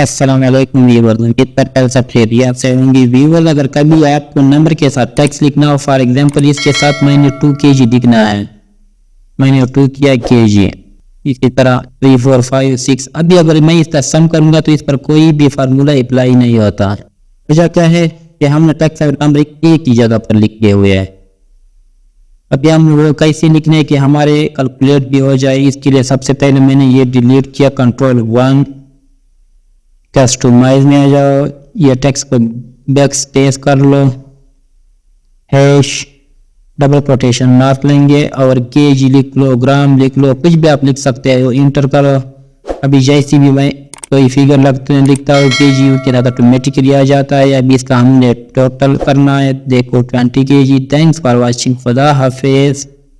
अस्सलाम वालेकुम व्यूअर्स, उम्मीद करता हूं सब खैरियत से होंगे। व्यूअर्स, अगर कभी आपको नंबर के साथ टेक्स्ट लिखना हो, फॉर एग्जांपल इसके साथ मैंने 2 kg लिखना है, मैंने 2 किया kg, इसी तरह 3 4 5 6। अभी अगर मैं इसका सम करूंगा तो इस पर कोई भी फार्मूला अप्लाई नहीं होता। वजह क्या है कि हमने टेक्स्ट नंबर एक ही जगह पर लिखे हुए है। अभी हम वो कैसे लिखने हैं कि हमारे कैलकुलेट भी हो जाए। इसके लिए सबसे पहले मैंने ये डिलीट किया, Ctrl+1, कस्टमाइज में आ जाओ, ये टेक्स्ट को बैक स्पेस कर लो, हैश डबल कोटेशन मार्क लेंगे और केजी लिख लो, ग्राम लिख लो, कुछ भी आप लिख सकते हो, इंटर करो। अभी जैसी भी मैं कोई फिगर लिखता हूँ केजी, उसके साथ ऑटोमेटिकली आ जाता है। अभी इसका हमने टोटल करना है, देखो 20 kg। थैंक्स फॉर वॉचिंग, खुदा हाफिज।